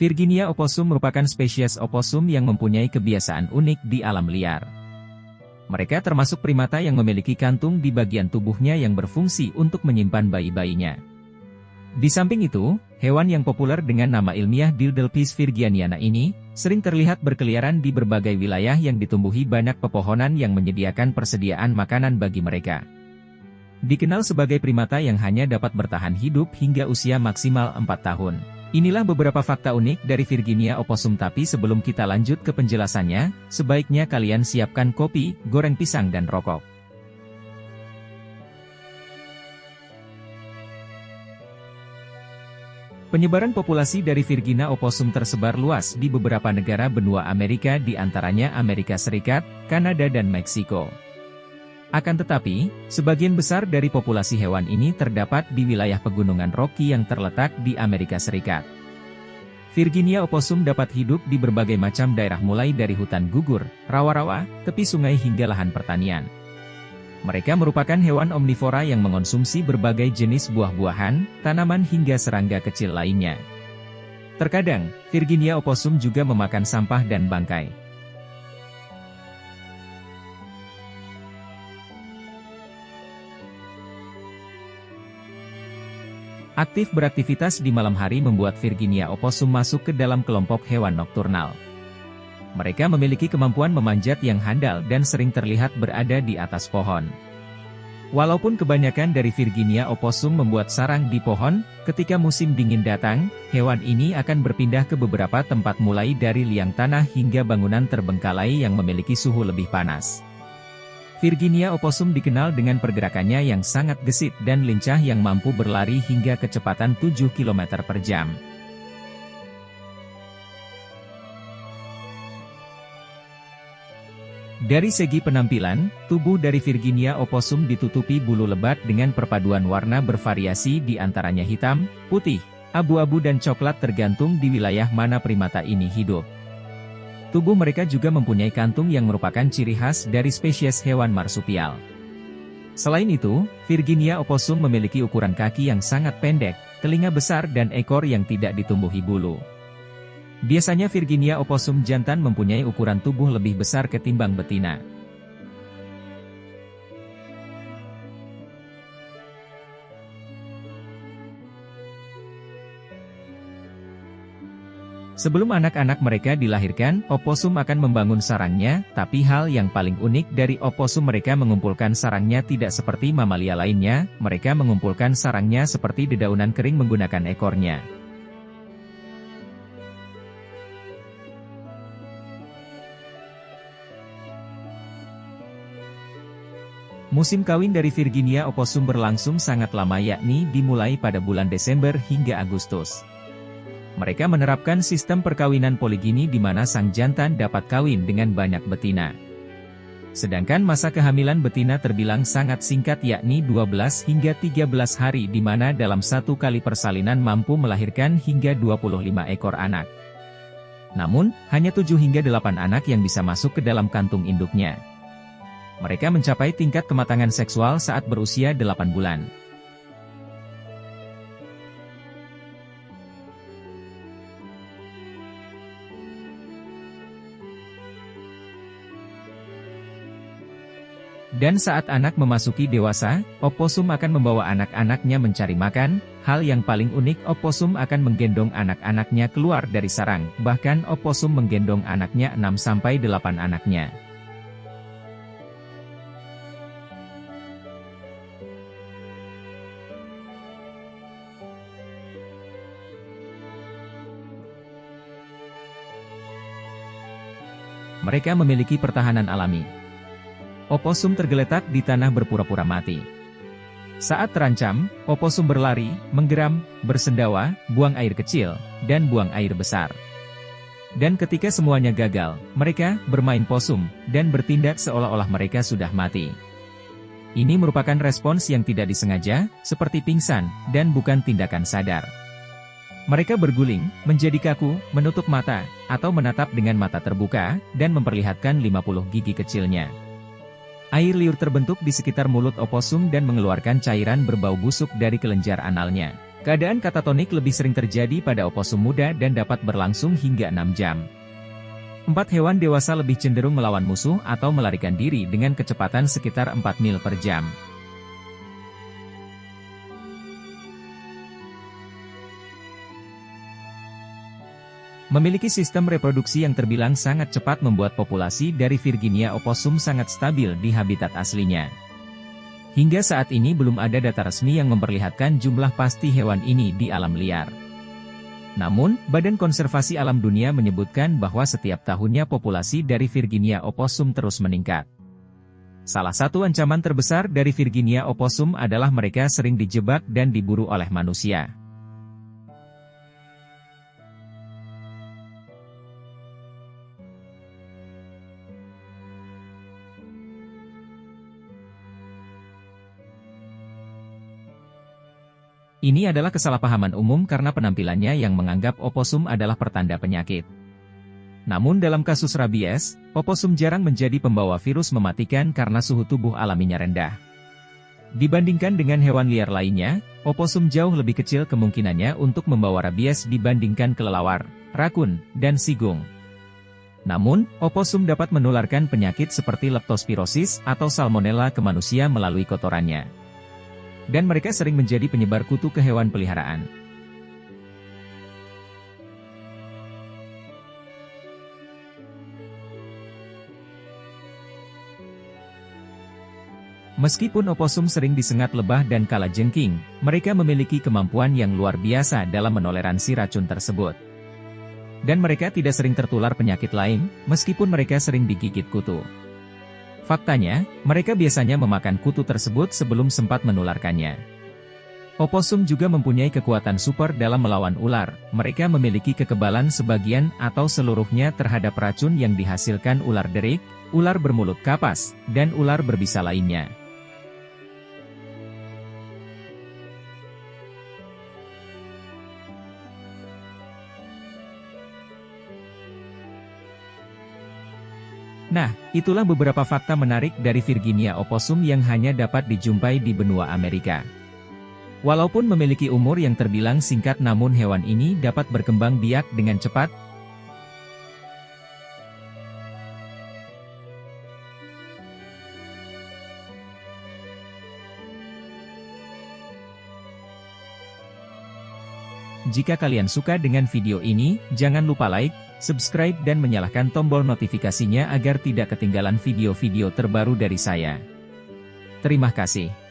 Virginia opossum merupakan spesies opossum yang mempunyai kebiasaan unik di alam liar. Mereka termasuk primata yang memiliki kantung di bagian tubuhnya yang berfungsi untuk menyimpan bayi-bayinya. Di samping itu, hewan yang populer dengan nama ilmiah Dildelphis virginiana ini, sering terlihat berkeliaran di berbagai wilayah yang ditumbuhi banyak pepohonan yang menyediakan persediaan makanan bagi mereka. Dikenal sebagai primata yang hanya dapat bertahan hidup hingga usia maksimal 4 tahun. Inilah beberapa fakta unik dari Virginia opossum, tapi sebelum kita lanjut ke penjelasannya, sebaiknya kalian siapkan kopi, goreng pisang dan rokok. Penyebaran populasi dari Virginia opossum tersebar luas di beberapa negara benua Amerika, di antaranya Amerika Serikat, Kanada dan Meksiko. Akan tetapi, sebagian besar dari populasi hewan ini terdapat di wilayah pegunungan Rocky yang terletak di Amerika Serikat. Virginia opossum dapat hidup di berbagai macam daerah, mulai dari hutan gugur, rawa-rawa, tepi sungai hingga lahan pertanian. Mereka merupakan hewan omnivora yang mengonsumsi berbagai jenis buah-buahan, tanaman hingga serangga kecil lainnya. Terkadang, Virginia opossum juga memakan sampah dan bangkai. Aktif beraktivitas di malam hari membuat Virginia opossum masuk ke dalam kelompok hewan nokturnal. Mereka memiliki kemampuan memanjat yang handal dan sering terlihat berada di atas pohon. Walaupun kebanyakan dari Virginia opossum membuat sarang di pohon, ketika musim dingin datang, hewan ini akan berpindah ke beberapa tempat, mulai dari liang tanah hingga bangunan terbengkalai yang memiliki suhu lebih panas. Virginia opossum dikenal dengan pergerakannya yang sangat gesit dan lincah yang mampu berlari hingga kecepatan 7 km per jam. Dari segi penampilan, tubuh dari Virginia opossum ditutupi bulu lebat dengan perpaduan warna bervariasi, di antaranya hitam, putih, abu-abu dan coklat, tergantung di wilayah mana primata ini hidup. Tubuh mereka juga mempunyai kantung yang merupakan ciri khas dari spesies hewan marsupial. Selain itu, Virginia opossum memiliki ukuran kaki yang sangat pendek, telinga besar dan ekor yang tidak ditumbuhi bulu. Biasanya Virginia opossum jantan mempunyai ukuran tubuh lebih besar ketimbang betina. Sebelum anak-anak mereka dilahirkan, opossum akan membangun sarangnya, tapi hal yang paling unik dari opossum, mereka mengumpulkan sarangnya tidak seperti mamalia lainnya, mereka mengumpulkan sarangnya seperti dedaunan kering menggunakan ekornya. Musim kawin dari Virginia opossum berlangsung sangat lama, yakni dimulai pada bulan Desember hingga Agustus. Mereka menerapkan sistem perkawinan poligini di mana sang jantan dapat kawin dengan banyak betina. Sedangkan masa kehamilan betina terbilang sangat singkat, yakni 12 hingga 13 hari, di mana dalam satu kali persalinan mampu melahirkan hingga 25 ekor anak. Namun, hanya 7 hingga 8 anak yang bisa masuk ke dalam kantung induknya. Mereka mencapai tingkat kematangan seksual saat berusia 8 bulan. Dan saat anak memasuki dewasa, opossum akan membawa anak-anaknya mencari makan. Hal yang paling unik, opossum akan menggendong anak-anaknya keluar dari sarang, bahkan opossum menggendong anaknya 6-8 anaknya. Mereka memiliki pertahanan alami. Opossum tergeletak di tanah berpura-pura mati. Saat terancam, opossum berlari, menggeram, bersendawa, buang air kecil, dan buang air besar. Dan ketika semuanya gagal, mereka bermain posum dan bertindak seolah-olah mereka sudah mati. Ini merupakan respons yang tidak disengaja, seperti pingsan, dan bukan tindakan sadar. Mereka berguling, menjadi kaku, menutup mata, atau menatap dengan mata terbuka, dan memperlihatkan 50 gigi kecilnya. Air liur terbentuk di sekitar mulut opossum dan mengeluarkan cairan berbau busuk dari kelenjar analnya. Keadaan katatonik lebih sering terjadi pada oposum muda dan dapat berlangsung hingga 6 jam. 4 hewan dewasa lebih cenderung melawan musuh atau melarikan diri dengan kecepatan sekitar 4 mil per jam. Memiliki sistem reproduksi yang terbilang sangat cepat membuat populasi dari Virginia opossum sangat stabil di habitat aslinya. Hingga saat ini belum ada data resmi yang memperlihatkan jumlah pasti hewan ini di alam liar. Namun, Badan Konservasi Alam Dunia menyebutkan bahwa setiap tahunnya populasi dari Virginia opossum terus meningkat. Salah satu ancaman terbesar dari Virginia opossum adalah mereka sering dijebak dan diburu oleh manusia. Ini adalah kesalahpahaman umum karena penampilannya yang menganggap oposum adalah pertanda penyakit. Namun dalam kasus rabies, oposum jarang menjadi pembawa virus mematikan karena suhu tubuh alaminya rendah. Dibandingkan dengan hewan liar lainnya, oposum jauh lebih kecil kemungkinannya untuk membawa rabies dibandingkan kelelawar, rakun, dan sigung. Namun, oposum dapat menularkan penyakit seperti leptospirosis atau salmonella ke manusia melalui kotorannya. Dan mereka sering menjadi penyebar kutu ke hewan peliharaan. Meskipun oposum sering disengat lebah dan kalajengking, mereka memiliki kemampuan yang luar biasa dalam menoleransi racun tersebut. Dan mereka tidak sering tertular penyakit lain, meskipun mereka sering digigit kutu. Faktanya, mereka biasanya memakan kutu tersebut sebelum sempat menularkannya. Oposum juga mempunyai kekuatan super dalam melawan ular. Mereka memiliki kekebalan sebagian atau seluruhnya terhadap racun yang dihasilkan ular derik, ular bermulut kapas, dan ular berbisa lainnya. Nah, itulah beberapa fakta menarik dari Virginia opossum yang hanya dapat dijumpai di benua Amerika. Walaupun memiliki umur yang terbilang singkat namun hewan ini dapat berkembang biak dengan cepat. Jika kalian suka dengan video ini, jangan lupa like, subscribe dan menyalakan tombol notifikasinya agar tidak ketinggalan video-video terbaru dari saya. Terima kasih.